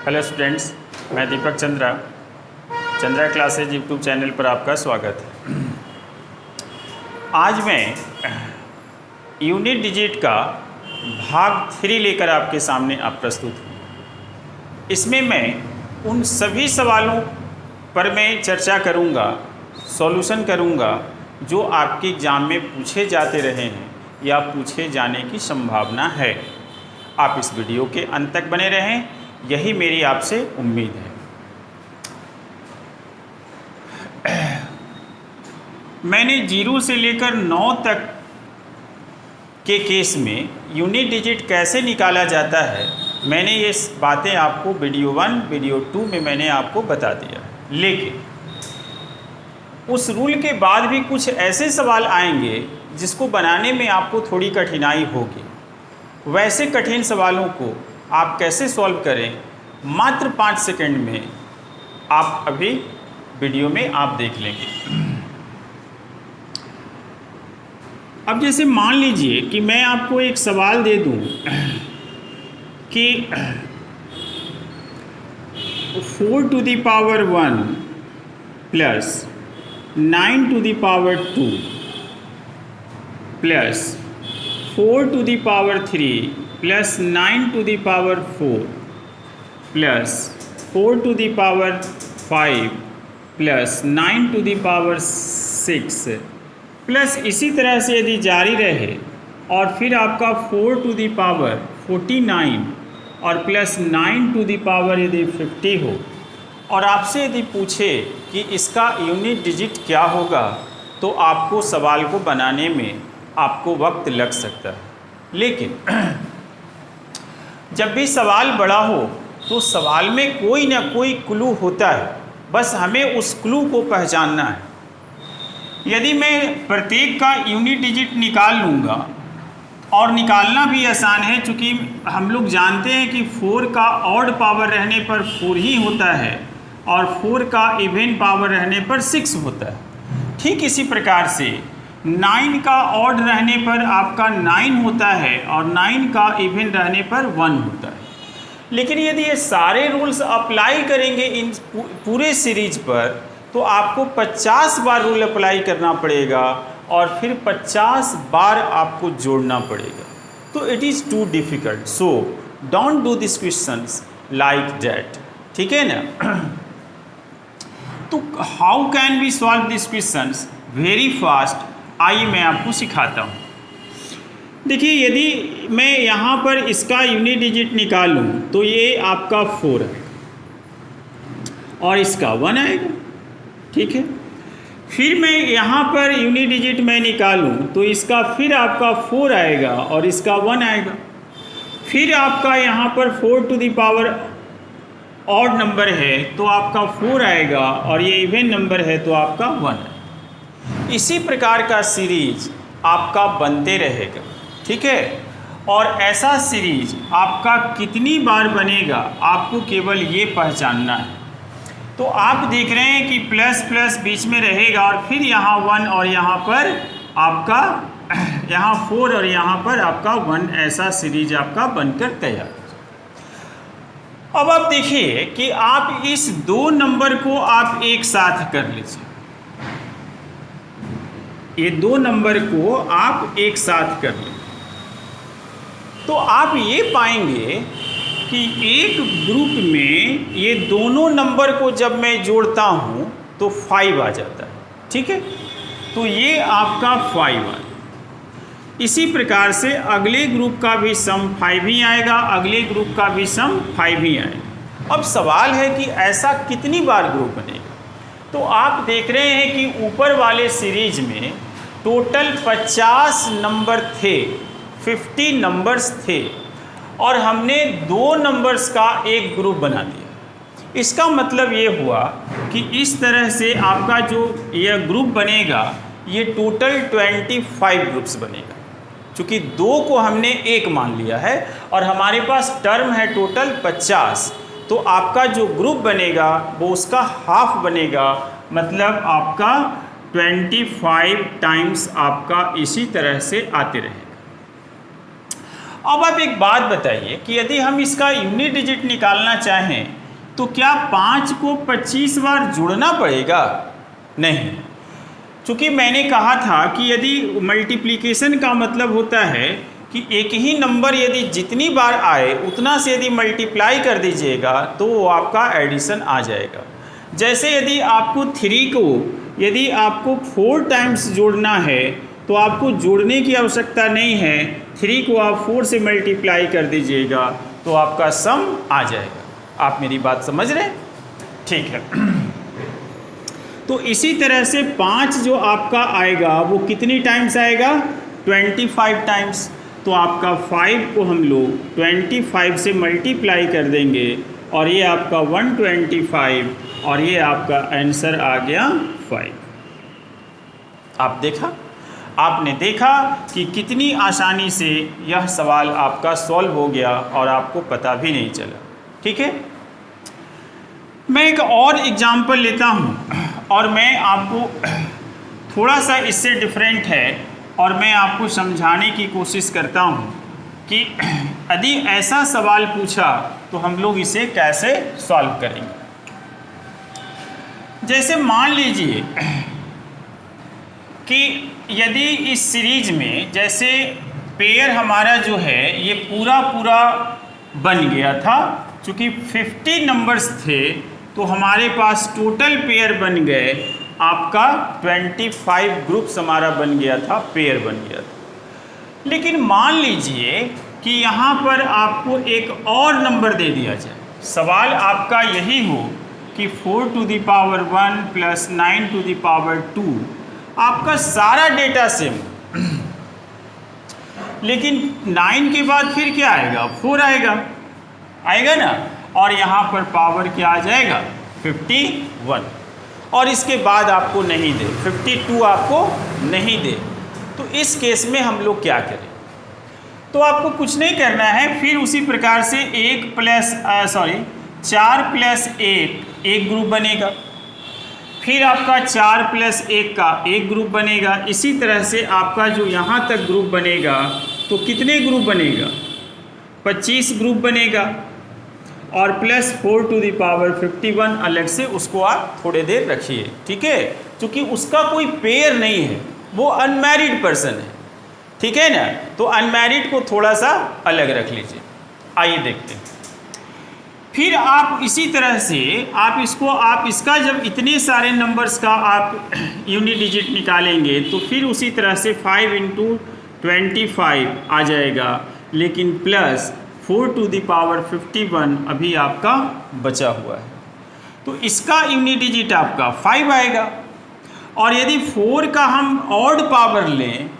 Hello students, मैं दीपक Chandra classes YouTube channel पर आपका स्वागत है। आज मैं यूनिट डिजिट का भाग 3 लेकर आपके सामने प्रस्तुत हूँ। इसमें मैं उन सभी सवालों पर मैं चर्चा करूँगा, सॉल्यूशन करूँगा जो आपके एग्ज़ाम में पूछे जाते रहे हैं या पूछे जाने की संभावना है। आप इस वीडियो के अंत तक बने रहें, यही मेरी आपसे उम्मीद है। मैंने 0 से लेकर 9 तक के केस में यूनिट डिजिट कैसे निकाला जाता है, मैंने ये बातें आपको वीडियो 1, वीडियो 2 में मैंने आपको बता दिया। लेकिन उस रूल के बाद भी कुछ ऐसे सवाल आएंगे जिसको बनाने में आपको थोड़ी कठिनाई होगी। वैसे कठिन सवालों को आप कैसे सॉल्व करें, मात्र 5 सेकंड में आप अभी वीडियो में आप देख लेंगे। अब जैसे मान लीजिए कि मैं आपको एक सवाल दे दूं कि 4 to the power 1 plus 9 to the power 2 plus 4 to the power 3 plus 9 to the power 4 plus 4 to the power 5 plus 9 to the power 6 plus इसी तरह से यदि जारी रहे और फिर आपका 4 to the power 49 और प्लस 9 to the power यदि 50 हो और आपसे यदि पूछे कि इसका यूनिट डिजिट क्या होगा, तो आपको सवाल को बनाने में आपको वक्त लग सकता है। लेकिन जब भी सवाल बड़ा हो तो सवाल में कोई ना कोई क्लू होता है, बस हमें उस क्लू को पहचानना है। यदि मैं प्रत्येक का यूनिट डिजिट निकाल लूँगा, और निकालना भी आसान है क्योंकि हम लोग जानते हैं कि 4 का ऑड पावर रहने पर 4 ही होता है और 4 का इवन पावर रहने पर 6 होता है। ठीक इसी प्रकार से 9 का ऑड रहने पर आपका 9 होता है और 9 का इवन रहने पर 1 होता है। लेकिन यदि ये सारे रूल्स अप्लाई करेंगे इन पूरे सीरीज पर, तो आपको 50 बार रूल अप्लाई करना पड़ेगा और फिर 50 बार आपको जोड़ना पड़ेगा। तो it is too difficult, so don't do this questions like that. ठीक है ना? तो how can we solve this questions very fast? आइए मैं आपको सिखाता हूँ। देखिए, यदि मैं यहाँ पर इसका यूनिट डिजिट निकालूँ तो ये आपका 4 है और इसका 1 आएगा। ठीक है, फिर मैं यहाँ पर यूनिट डिजिट मैं निकालूँ तो इसका फिर आपका 4 आएगा और इसका 1 आएगा। फिर आपका यहाँ पर 4 to the power odd number है तो आपका 4 आएगा और ये इवन नंबर है तो आपका 1 है। इसी प्रकार का सीरीज आपका बनते रहेगा। ठीक है, और ऐसा सीरीज आपका कितनी बार बनेगा आपको केवल ये पहचानना है। तो आप देख रहे हैं कि प्लस प्लस बीच में रहेगा और फिर यहाँ 1 और यहाँ पर आपका यहाँ 4 और यहाँ पर आपका 1, ऐसा सीरीज आपका बनकर तैयार। अब आप देखिए कि आप इस 2 नंबर को आप एक साथ कर लीजिए। ये 2 नंबर को आप एक साथ कर लीजिए तो आप ये पाएंगे कि एक ग्रुप में ये दोनों नंबर को जब मैं जोड़ता हूँ तो 5 आ जाता है। ठीक है, तो ये आपका 5 आ जाए। इसी प्रकार से अगले ग्रुप का भी सम 5 ही आएगा, अगले ग्रुप का भी सम 5 ही आएगा। अब सवाल है कि ऐसा कितनी बार ग्रुप बनेगा? तो आप देख रहे हैं कि ऊपर वाले सीरीज में टोटल 50 नंबर थे, 50 नंबर्स थे और हमने 2 नंबर्स का एक ग्रुप बना दिया। इसका मतलब ये हुआ कि इस तरह से आपका जो यह ग्रुप बनेगा ये टोटल 25 ग्रुप्स बनेगा। चूँकि 2 को हमने 1 मान लिया है और हमारे पास टर्म है टोटल 50, तो आपका जो ग्रुप बनेगा वो उसका हाफ बनेगा। मतलब आपका 25 टाइम्स आपका इसी तरह से आते रहेगा। अब आप एक बात बताइए कि यदि हम इसका यूनिट डिजिट निकालना चाहें तो क्या 5 को 25 बार जोड़ना पड़ेगा? नहीं, चूँकि मैंने कहा था कि यदि मल्टीप्लिकेशन का मतलब होता है कि एक ही नंबर यदि जितनी बार आए उतना से यदि मल्टीप्लाई कर दीजिएगा तो वो आपका एडिशन आ जाएगा। जैसे यदि आपको 3 को यदि आपको 4 टाइम्स जोड़ना है तो आपको जोड़ने की आवश्यकता नहीं है, 3 को आप 4 से मल्टीप्लाई कर दीजिएगा तो आपका सम आ जाएगा। आप मेरी बात समझ रहे हैं? ठीक है। तो इसी तरह से 5 जो आपका आएगा वो कितनी टाइम्स आएगा? 25 टाइम्स। तो आपका 5 को हम लोग 25 से मल्टीप्लाई कर देंगे और ये आपका 125 और ये आपका आंसर आ गया 5। आपने देखा कि कितनी आसानी से यह सवाल आपका सॉल्व हो गया और आपको पता भी नहीं चला। ठीक है, मैं एक और एग्जाम्पल लेता हूँ और मैं आपको थोड़ा सा इससे डिफरेंट है और मैं आपको समझाने की कोशिश करता हूँ कि यदि ऐसा सवाल पूछा तो हम लोग इसे कैसे सॉल्व करेंगे। जैसे मान लीजिए कि यदि इस सीरीज में जैसे पेयर हमारा जो है ये पूरा बन गया था, चूँकि 50 नंबर्स थे तो हमारे पास टोटल पेयर बन गए आपका 25 ग्रुप्स हमारा बन गया था, पेयर बन गया था। लेकिन मान लीजिए कि यहाँ पर आपको एक और नंबर दे दिया जाए, सवाल आपका यही हो कि 4 to the power 1 plus 9 to the power 2, आपका सारा डेटा सेम, लेकिन 9 के बाद फिर क्या आएगा? 4 आएगा ना, और यहाँ पर पावर क्या आ जाएगा? 51, और इसके बाद आपको नहीं दे, 52 आपको नहीं दे। तो इस केस में हम लोग क्या करें? तो आपको कुछ नहीं करना है, फिर उसी प्रकार से 4 प्लस 1 एक ग्रुप बनेगा, फिर आपका 4 प्लस 1 का एक ग्रुप बनेगा। इसी तरह से आपका जो यहाँ तक ग्रुप बनेगा तो कितने ग्रुप बनेगा? 25 ग्रुप बनेगा, और प्लस 4 टू द पावर 51 अलग से उसको आप थोड़ी देर रखिए। ठीक है, क्योंकि उसका कोई पेयर नहीं है, वो अनमैरिड पर्सन है। ठीक है ना, तो अनमैरिड को थोड़ा सा अलग रख लीजिए। आइए देखते हैं। फिर आप इसी तरह से आप इसका जब इतने सारे नंबर्स का आप यूनिट डिजिट निकालेंगे तो फिर उसी तरह से 5 × 25 आ जाएगा, लेकिन प्लस 4 टू द पावर 51 अभी आपका बचा हुआ है, तो इसका यूनिट डिजिट आपका 5 आएगा। और यदि 4 का हम ऑड पावर लें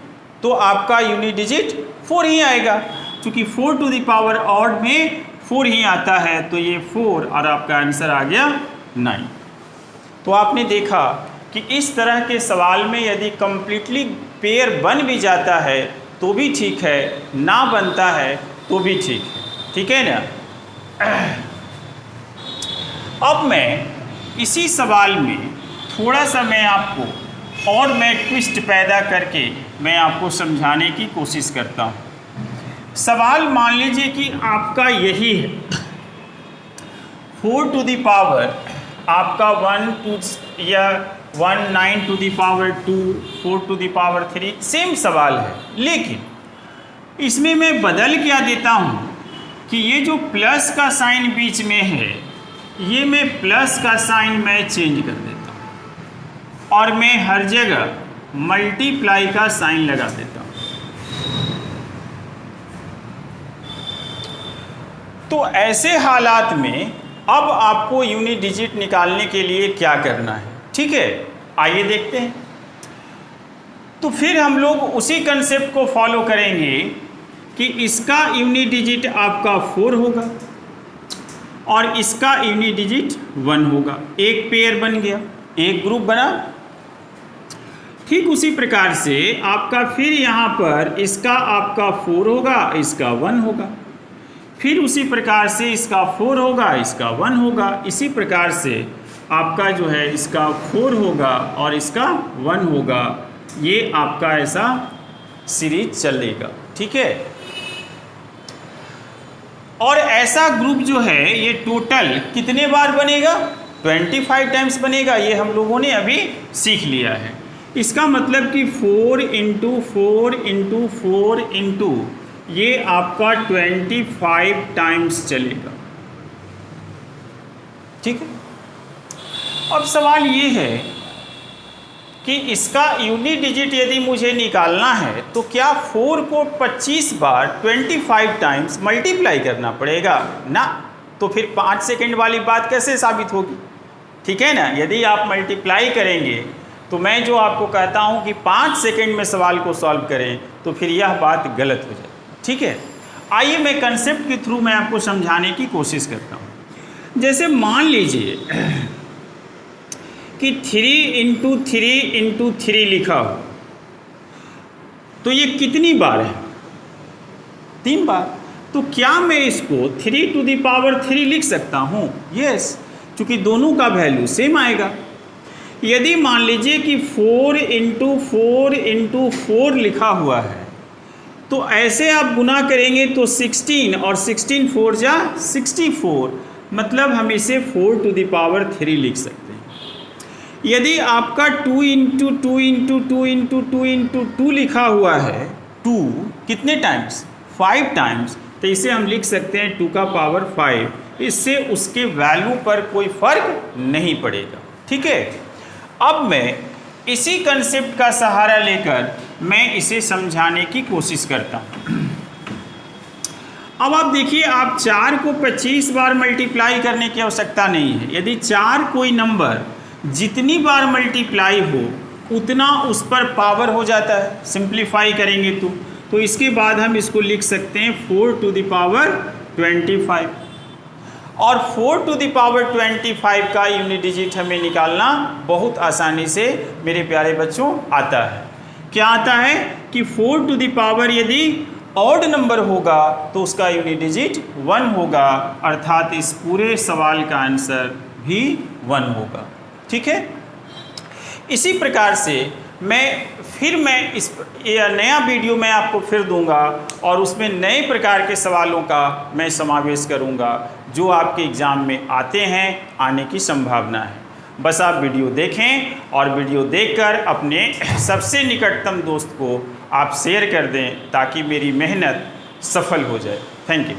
तो आपका यूनिट डिजिट 4 ही आएगा, क्योंकि 4 टू द पावर ऑड में 4 ही आता है, तो ये 4 और आपका आंसर आ गया 9। तो आपने देखा कि इस तरह के सवाल में यदि कम्प्लीटली पेयर बन भी जाता है तो भी ठीक है, ना बनता है तो भी ठीक है। ठीक है ना। अब मैं इसी सवाल में थोड़ा सा मैं आपको और मैं ट्विस्ट पैदा करके मैं आपको समझाने की कोशिश करता हूँ। सवाल मान लीजिए कि आपका यही है, 4 टू द पावर आपका 9 to the power 2, 4 to the power 3, same सवाल है, लेकिन इसमें मैं बदल क्या देता हूँ कि ये जो प्लस का साइन बीच में है, ये मैं प्लस का साइन मैं चेंज कर देता हूँ और मैं हर जगह मल्टीप्लाई का साइन लगा देता हूँ। तो ऐसे हालात में अब आपको यूनिट डिजिट निकालने के लिए क्या करना है? ठीक है, आइए देखते हैं। तो फिर हम लोग उसी कंसेप्ट को फॉलो करेंगे कि इसका यूनिट डिजिट आपका 4 होगा और इसका यूनिट डिजिट 1 होगा। एक पेयर बन गया, एक ग्रुप बना। ठीक उसी प्रकार से आपका फिर यहाँ पर इसका आपका 4 होगा, इसका 1 होगा। फिर उसी प्रकार से इसका 4 होगा, इसका 1 होगा। इसी प्रकार से आपका जो है इसका 4 होगा और इसका 1 होगा। ये आपका ऐसा सीरीज चलेगा। ठीक है। और ऐसा ग्रुप जो है ये टोटल कितने बार बनेगा? 25 टाइम्स बनेगा। ये हम लोगों ने अभी सीख लिया है। इसका मतलब कि 4 इंटू 4 इंटू 4 इंटू ये आपका 25 टाइम्स चलेगा। ठीक है। अब सवाल ये है कि इसका यूनिट डिजिट यदि मुझे निकालना है तो क्या 4 को 25 बार 25 टाइम्स मल्टीप्लाई करना पड़ेगा ना? तो फिर 5 सेकेंड वाली बात कैसे साबित होगी? ठीक है ना। यदि आप मल्टीप्लाई करेंगे तो मैं जो आपको कहता हूं कि 5 सेकेंड में सवाल को सॉल्व करें तो फिर यह बात गलत हो जाए। ठीक है। आइए मैं कंसेप्ट के थ्रू मैं आपको समझाने की कोशिश करता हूं। जैसे मान लीजिए कि 3 इंटू 3 इंटू 3 लिखा हो तो ये कितनी बार है? 3 बार। तो क्या मैं इसको 3 टू द पावर 3 लिख सकता हूँ? यस, क्योंकि दोनों का वैल्यू सेम आएगा। यदि मान लीजिए कि 4 इंटू 4 इंटू 4 लिखा हुआ है तो ऐसे आप गुना करेंगे तो 16 और 16 4 जा 64, मतलब हम इसे 4 टू द पावर 3 लिख सकते हैं। यदि आपका 2 इंटू 2 इंटू 2 इंटू 2 इंटू 2 लिखा हुआ है, 2 कितने टाइम्स? 5 टाइम्स, तो इसे हम लिख सकते हैं 2 का पावर 5। इससे उसके वैल्यू पर कोई फर्क नहीं पड़ेगा। ठीक है। अब मैं इसी कंसेप्ट का सहारा लेकर मैं इसे समझाने की कोशिश करता हूँ। अब आप देखिए, आप 4 को 25 बार मल्टीप्लाई करने की आवश्यकता नहीं है। यदि 4 कोई नंबर जितनी बार मल्टीप्लाई हो उतना उस पर पावर हो जाता है, सिंप्लीफाई करेंगे तो इसके बाद हम इसको लिख सकते हैं 4 टू द पावर 25। और 4 टू द पावर 25 का यूनिट डिजिट हमें निकालना बहुत आसानी से मेरे प्यारे बच्चों आता है। क्या आता है कि 4 टू द पावर यदि ऑड नंबर होगा तो उसका यूनिट डिजिट 1 होगा, अर्थात इस पूरे सवाल का आंसर भी 1 होगा। ठीक है। इसी प्रकार से मैं इस नया वीडियो मैं आपको फिर दूंगा और उसमें नए प्रकार के सवालों का मैं समावेश करूंगा जो आपके एग्ज़ाम में आते हैं, आने की संभावना है। बस आप वीडियो देखें और वीडियो देखकर अपने सबसे निकटतम दोस्त को आप शेयर कर दें ताकि मेरी मेहनत सफल हो जाए। Thank you.